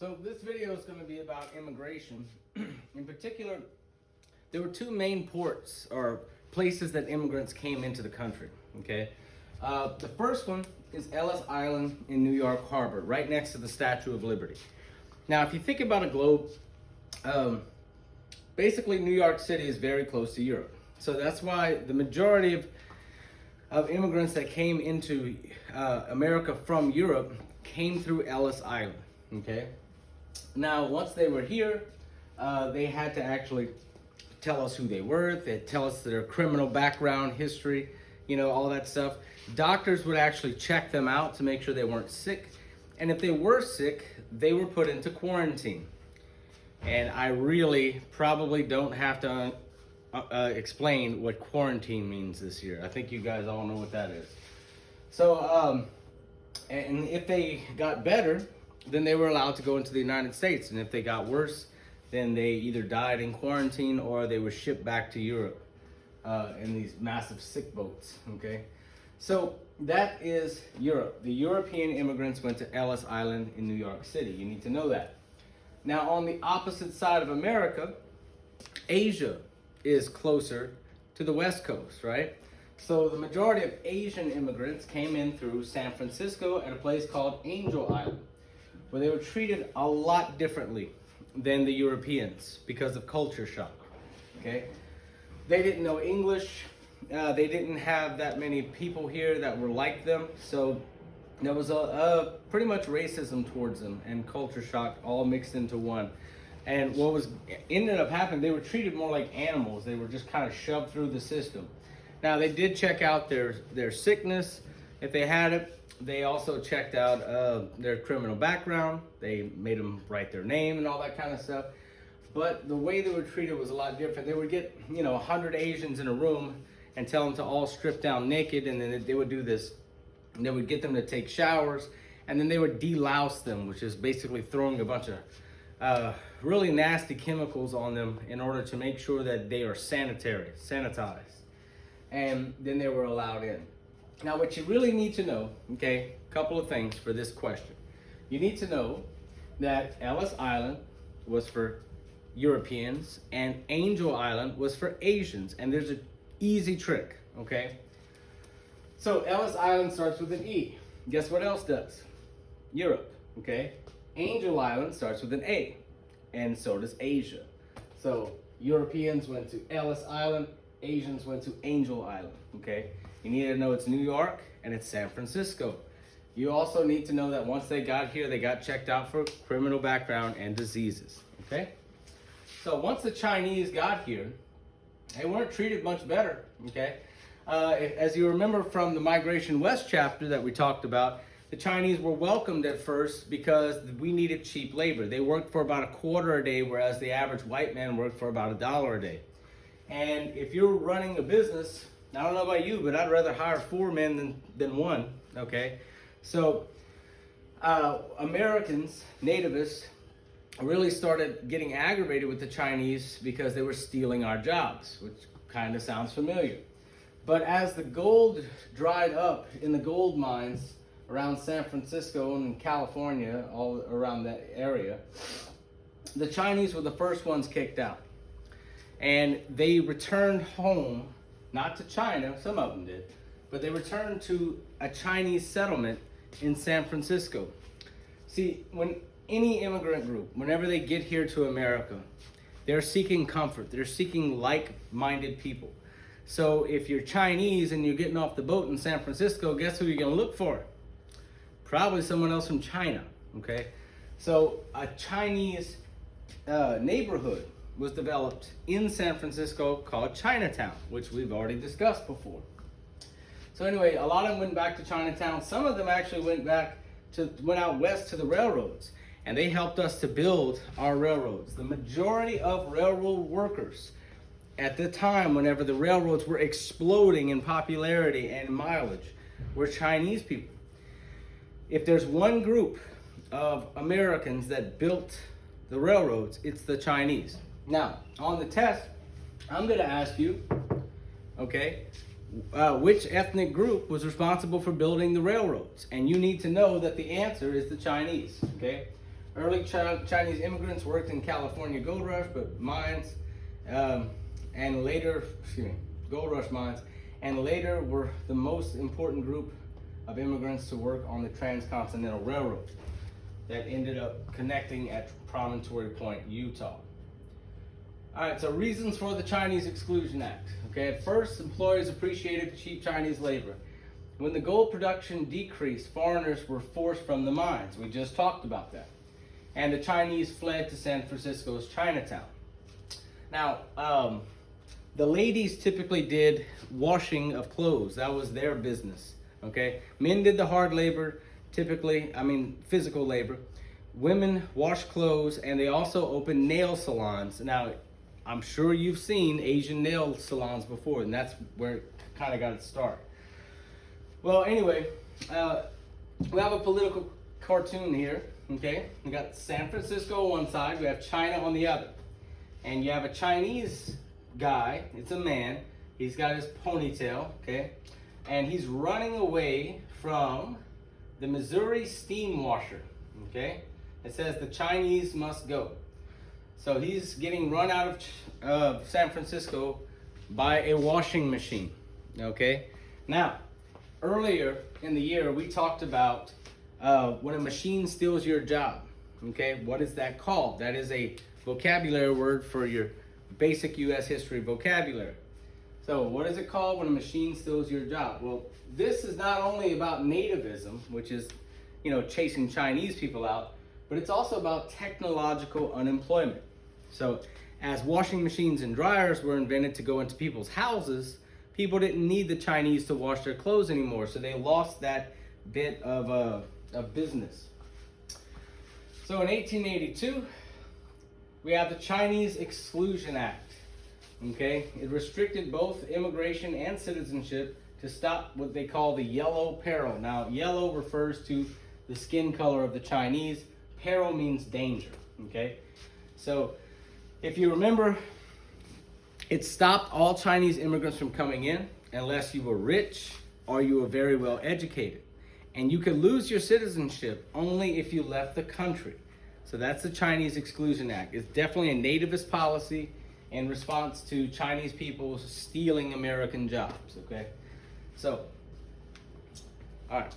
So this video is going to be about immigration. In particular, there were two main ports or places that immigrants came into the country. Okay, the first one is Ellis Island in New York Harbor, right next to the Statue of Liberty. Now, if you think about a globe, basically New York City is very close to Europe. So that's why the majority of immigrants that came into America from Europe came through Ellis Island. Okay. Now, once they were here, they had to actually tell us who they were. They'd tell us their criminal background, history, all that stuff. Doctors would actually check them out to make sure they weren't sick. And if they were sick, they were put into quarantine. And I really probably don't have to explain what quarantine means this year. I think you guys all know what that is. So, and if they got better, then they were allowed to go into the United States. And if they got worse, then they either died in quarantine or they were shipped back to Europe in these massive sick boats, okay? So that is Europe. The European immigrants went to Ellis Island in New York City. You need to know that. Now, on the opposite side of America, Asia is closer to the West Coast, right? So the majority of Asian immigrants came in through San Francisco at a place called Angel Island, where they were treated a lot differently than the Europeans because of culture shock, okay? They didn't know English. They didn't have that many people here that were like them. So there was a pretty much racism towards them and culture shock all mixed into one. And what was ended up happening, they were treated more like animals. They were just kind of shoved through the system. Now, they did check out their sickness if they had it. They also checked out their criminal background. They made them write their name and all that kind of stuff. But the way they were treated was a lot different. They would get, 100 Asians in a room and tell them to all strip down naked, and then they would do this. And they would get them to take showers, and then they would delouse them, which is basically throwing a bunch of really nasty chemicals on them in order to make sure that they are sanitized. And then they were allowed in. Now, what you really need to know, okay, a couple of things for this question. You need to know that Ellis Island was for Europeans and Angel Island was for Asians. And there's an easy trick, okay? So Ellis Island starts with an E. Guess what else does? Europe, okay? Angel Island starts with an A, and so does Asia. So Europeans went to Ellis Island, Asians went to Angel Island, okay? You need to know it's New York and it's San Francisco. You also need to know that once they got here, they got checked out for criminal background and diseases, okay? So once the Chinese got here, they weren't treated much better, okay? As you remember from the Migration West chapter that we talked about, the Chinese were welcomed at first because we needed cheap labor. They worked for about $0.25 a day, whereas the average white man worked for about $1 a day. And if you're running a business, I don't know about you, but I'd rather hire 4 men than one, okay? So Americans, nativists, really started getting aggravated with the Chinese because they were stealing our jobs, which kind of sounds familiar. But as the gold dried up in the gold mines around San Francisco and California, all around that area, the Chinese were the first ones kicked out. And they returned home, not to China, some of them did, but they returned to a Chinese settlement in San Francisco. See, when any immigrant group, whenever they get here to America, they're seeking comfort. They're seeking like-minded people. So if you're Chinese and you're getting off the boat in San Francisco, guess who you're going to look for? Probably someone else from China, okay? So a Chinese neighborhood was developed in San Francisco called Chinatown, which we've already discussed before. So anyway, a lot of them went back to Chinatown. Some of them actually went out west to the railroads, and they helped us to build our railroads. The majority of railroad workers at the time, whenever the railroads were exploding in popularity and mileage, were Chinese people. If there's one group of Americans that built the railroads, it's the Chinese. Now, on the test, I'm going to ask you, okay, which ethnic group was responsible for building the railroads? And you need to know that the answer is the Chinese, okay? Early Chinese immigrants worked in California gold rush, but mines, and later, gold rush mines, and later were the most important group of immigrants to work on the Transcontinental Railroad that ended up connecting at Promontory Point, Utah. All right, so reasons for the Chinese Exclusion Act. Okay, at first, employers appreciated cheap Chinese labor. When the gold production decreased, foreigners were forced from the mines. We just talked about that. And the Chinese fled to San Francisco's Chinatown. Now, the ladies typically did washing of clothes. That was their business, okay? Men did the hard labor, physical labor. Women washed clothes, and they also opened nail salons. Now, I'm sure you've seen Asian nail salons before, and that's where it kind of got its start. Well, anyway, we have a political cartoon here, okay? We got San Francisco on one side, we have China on the other. And you have a Chinese guy, it's a man, he's got his ponytail, okay? And he's running away from the Missouri steam washer, okay? It says the Chinese must go. So he's getting run out of San Francisco by a washing machine, okay? Now, earlier in the year, we talked about when a machine steals your job, okay? What is that called? That is a vocabulary word for your basic U.S. history vocabulary. So what is it called when a machine steals your job? Well, this is not only about nativism, which is, chasing Chinese people out, but it's also about technological unemployment. So as washing machines and dryers were invented to go into people's houses, people didn't need the Chinese to wash their clothes anymore, so they lost that bit of business. So in 1882, we have the Chinese Exclusion Act. Okay, it restricted both immigration and citizenship to stop what they call the yellow peril. Now, yellow refers to the skin color of the Chinese. Peril means danger. Okay, so if you remember, it stopped all Chinese immigrants from coming in unless you were rich or you were very well educated. And you could lose your citizenship only if you left the country. So that's the Chinese Exclusion Act. It's definitely a nativist policy in response to Chinese people stealing American jobs, okay? So, all right.